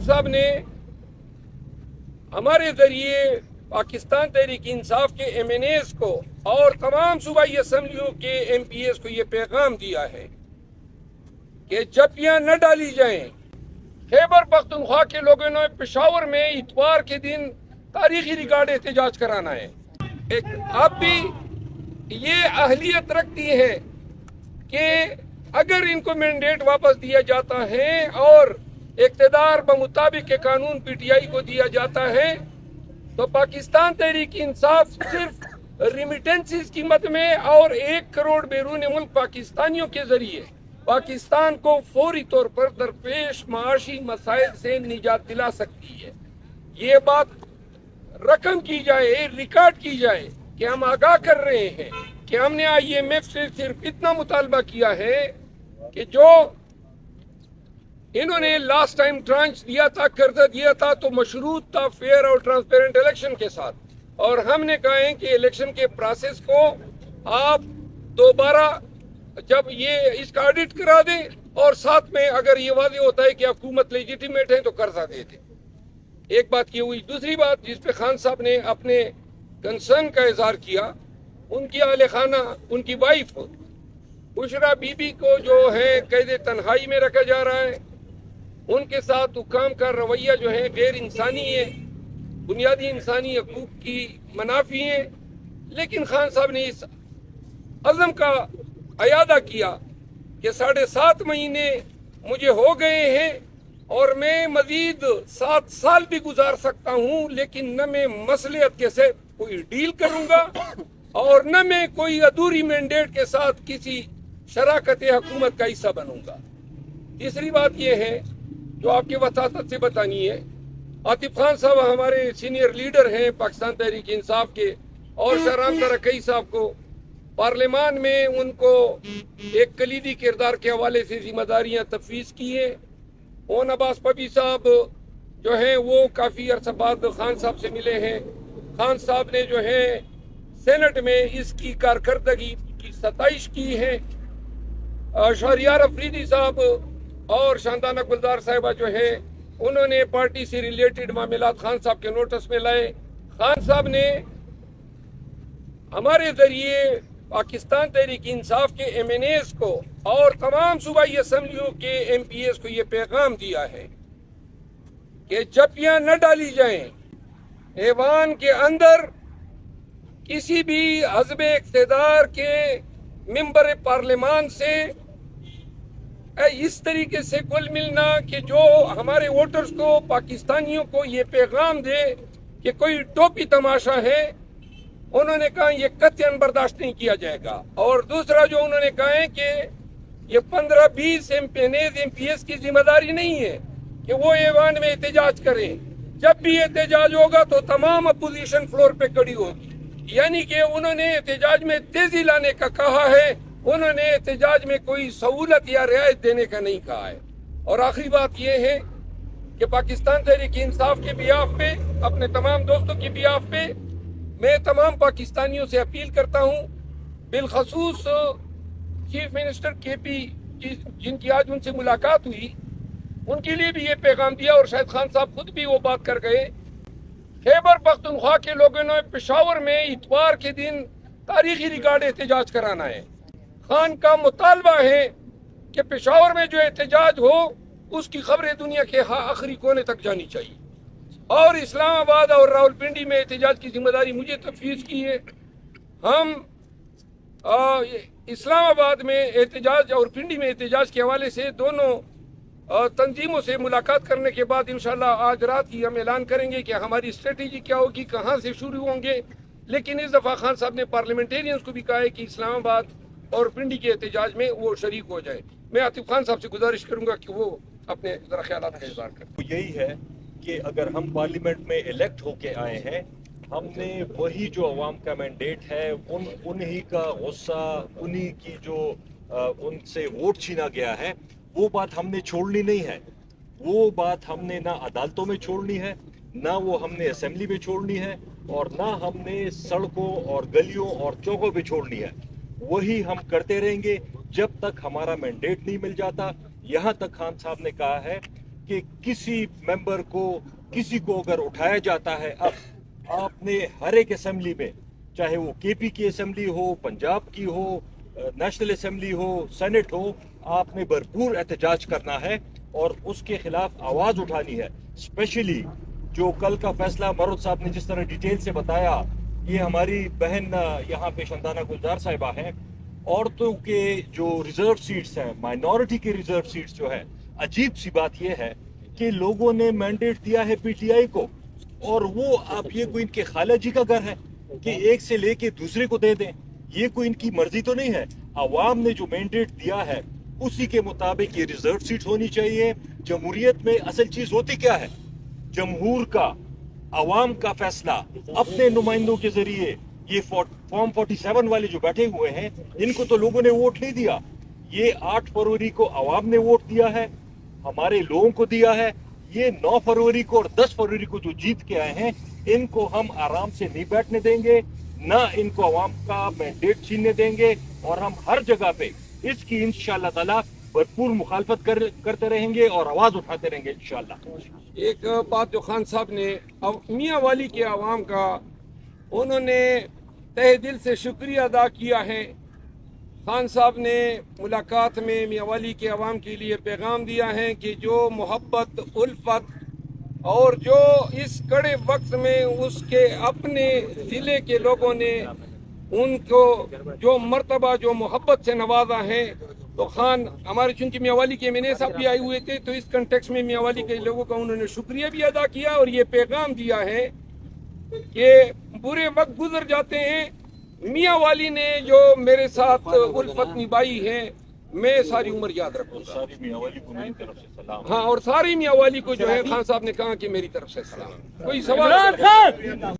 साहब ने हमारे जरिए पाकिस्तान तहरीक इंसाफ के MNAs को और तमाम सूबाई असम्बलियों के MPs को ये पैगाम दिया है कि जपियां न डाली जाएं। खैबर पख्तूनख्वा के लोगों ने पेशावर में इतवार के दिन तारीखी रिकॉर्ड एहतजाज कराना है। एक अब भी ये अहलियत रखती है कि अगर इनको मैंडेट वापस दिया जाता है और इक़्तिदार बमुताबिक के कानून PTI को दिया जाता है तो पाकिस्तान तहरीक इंसाफ सिर्फ रिमिटेंसेस की मद में और 1 करोड़ बैरून मुल्क पाकिस्तानियों के जरिए पाकिस्तान को फौरी तौर पर दरपेश माशी मसाइल से निजात दिला सकती है। ये बात रकम की जाए, रिकॉर्ड की जाए कि हम आगाह कर रहे हैं कि हमने IMF से सिर्फ इतना मुतालबा किया है कि जो इन्होंने लास्ट टाइम ट्रांच दिया था, कर्जा दिया था, तो मशरूत था फेयर और ट्रांसपेरेंट इलेक्शन के साथ। और हमने कहा है कि इलेक्शन के प्रोसेस को आप दोबारा जब ये इसका ऑडिट करा दें और साथ में अगर ये वादे होता है कि हुकूमत लेजिटिमेट है तो कर्जा दे दें। एक बात ये हुई। दूसरी बात जिस पे खान साहब ने अपने कंसर्न का इजहार किया, उनकी आले खाना, उनकी वाइफ बुशरा बीबी को जो है कैद तन्हाई में रखा जा रहा है। उनके साथ हुकाम का रवैया जो है गैर इंसानी है, बुनियादी इंसानी हकूक की मनाफी है। लेकिन खान साहब ने इस अज़म का अयादा किया कि 7.5 महीने मुझे हो गए हैं और मैं मजीद 7 साल भी गुजार सकता हूं, लेकिन न मैं मसलियत के से कोई डील करूंगा और न मैं कोई अधूरी मैंडेट के साथ किसी शराकत हुकूमत का हिस्सा बनूंगा। तीसरी बात यह है जो आपके वसातत से बतानी है। आतिफ खान साहब हमारे सीनियर लीडर हैं पाकिस्तान तहरीक इंसाफ के, और शहराम तरक्की साहब को पार्लियामान में उनको एक कलीदी किरदार के हवाले से जिम्मेदारियां तफवीज़ की है। ओन अब्बास पबी साहब जो हैं वो काफ़ी अरसा बाद खान साहब से मिले हैं। खान साहब ने जो है सेनेट में इसकी कारकर्दगी की सताइश की है। शहरियार अफरीदी साहब और शानदाना गुलजार साहिबा जो है उन्होंने पार्टी से रिलेटेड मामलात खान साहब के नोटिस में लाए। खान साहब ने हमारे जरिए पाकिस्तान तहरीक इंसाफ के MNAs को और तमाम सूबाई असम्बलियों के MPs को ये पैगाम दिया है कि जपियां न डाली जाएं। ऐवान के अंदर किसी भी हज़्ब इक़्तिदार के मेंबर पार्लियामान से इस तरीके से कुल मिलना कि जो हमारे वोटर्स को, पाकिस्तानियों को ये पैगाम दे कि कोई टोपी तमाशा है, उन्होंने कहा ये कतई बर्दाश्त नहीं किया जाएगा। और दूसरा जो उन्होंने कहा है कि ये 15-20 MPs की जिम्मेदारी नहीं है कि वो ऐवान में एहतजाज करें। जब भी एहतजाज होगा तो तमाम अपोजिशन फ्लोर पे खड़ी होगी। यानी कि उन्होंने एहतजाज में तेजी लाने का कहा है, उन्होंने एहतजाज में कोई सहूलत या रियायत देने का नहीं कहा है। और आखिरी बात यह है कि पाकिस्तान तहरीक इंसाफ के बिहाफ पे, अपने तमाम दोस्तों के बिहाफ पे मैं तमाम पाकिस्तानियों से अपील करता हूँ, बिलखसूस चीफ मिनिस्टर KP जिनकी आज उनसे मुलाकात हुई, उनके लिए भी ये पैगाम दिया और शायद खान साहब खुद भी वो बात कर गए। खैबर पख्तूनख्वा के लोगों ने पेशावर में इतवार के दिन तारीखी रिकॉर्ड एहतजाज कराना है। खान का मुतालबा है कि पेशावर में जो एहतजाज हो उसकी खबरें दुनिया के आखिरी कोने तक जानी चाहिए। और इस्लामाबाद और रावलपिंडी में एहतजाज की जिम्मेदारी मुझे तफवीज़ की है। हम इस्लामाबाद में एहतजाज और पिंडी में एहतजाज के हवाले से दोनों तंजीमों से मुलाकात करने के बाद इंशाल्लाह आज रात ही हम ऐलान करेंगे कि हमारी स्ट्रेटेजी क्या होगी, कहाँ से शुरू होंगे। लेकिन इस दफ़ा खान साहब ने पार्लियामेंटेरियंस को भी कहा है कि इस्लामाबाद और पिंडी के एहतजाज में वो शरीक हो जाए। मैं आतिफ खान साहब से गुजारिश करूंगा कि वो अपने ज़रा ख्यालात का इज़हार करें। यही है कि अगर हम पार्लियामेंट में इलेक्ट होके आए हैं, हमने वही जो अवाम का मैंडेट है, उन्हीं का गुस्सा, उन्हीं की जो उनसे वोट छीना गया है, वो बात हमने छोड़नी नहीं है। वो बात हमने ना अदालतों में छोड़नी है, ना वो हमने असेंबली में छोड़नी है, और ना हमने सड़कों और गलियों और चौकों पे छोड़नी है। वही हम करते रहेंगे जब तक हमारा मैंडेट नहीं मिल जाता। यहाँ तक खान साहब ने कहा है کہ کسی ممبر کو کسی کو اگر اٹھایا جاتا ہے، اب آپ نے ہر ایک اسمبلی میں، چاہے وہ کے پی کی اسمبلی ہو، پنجاب کی ہو، نیشنل اسمبلی ہو، سینٹ ہو، آپ نے بھرپور احتجاج کرنا ہے اور اس کے خلاف آواز اٹھانی ہے. اسپیشلی جو کل کا فیصلہ مرود صاحب نے جس طرح ڈیٹیل سے بتایا، یہ ہماری بہن یہاں پہ شندانہ گلزار صاحبہ ہیں، عورتوں کے جو ریزرو سیٹس ہیں، مائنورٹی کے ریزرو سیٹس جو ہے، عجیب سی بات یہ ہے کہ لوگوں نے مینڈیٹ دیا ہے پی ٹی آئی کو، اور وہ اب یہ کوئی ان کے خالہ جی کا گھر ہے کہ ایک سے لے کے دوسرے کو دے دیں. یہ کوئی ان کی مرضی تو نہیں ہے. عوام نے جو مینڈیٹ دیا ہے اسی کے مطابق یہ ریزرو سیٹ ہونی چاہیے. جمہوریت میں اصل چیز ہوتی کیا ہے؟ جمہور کا، عوام کا فیصلہ اپنے نمائندوں کے ذریعے. یہ فارم 47 والے جو بیٹھے ہوئے ہیں، ان کو تو لوگوں نے ووٹ نہیں دیا. یہ 8 فروری کو عوام نے ووٹ دیا ہے، ہمارے لوگوں کو دیا ہے. یہ 9 فروری کو اور 10 فروری کو جو جیت کے آئے ہیں، ان کو ہم آرام سے نہیں بیٹھنے دیں گے، نہ ان کو عوام کا مینڈیٹ چھیننے دیں گے، اور ہم ہر جگہ پہ اس کی انشاءاللہ تعالی بھرپور مخالفت کرتے رہیں گے اور آواز اٹھاتے رہیں گے انشاءاللہ. ایک بات جو خان صاحب نے میاں والی کے عوام کا، انہوں نے تہ دل سے شکریہ ادا کیا ہے. خان صاحب نے ملاقات میں میاں والی کے عوام کے لیے پیغام دیا ہے کہ جو محبت، الفت اور جو اس کڑے وقت میں اس کے اپنے ضلع کے لوگوں نے ان کو جو مرتبہ، جو محبت سے نوازا ہے، تو خان ہمارے چونکہ میاں والی کے ایم صاحب بھی آئے ہوئے تھے، تو اس کنٹیکس میں میاں والی کے لوگوں کا انہوں نے شکریہ بھی ادا کیا اور یہ پیغام دیا ہے کہ برے وقت گزر جاتے ہیں، میاں والی نے جو میرے ساتھ الفت نبھائی ہے، میں ساری عمر یاد رکھوں گا. ساری میاں والی کو میری طرف سے سلام. ہاں، اور ساری میاں والی کو جو ہے خان صاحب نے کہا کہ میری طرف سے سلام. کوئی سوال؟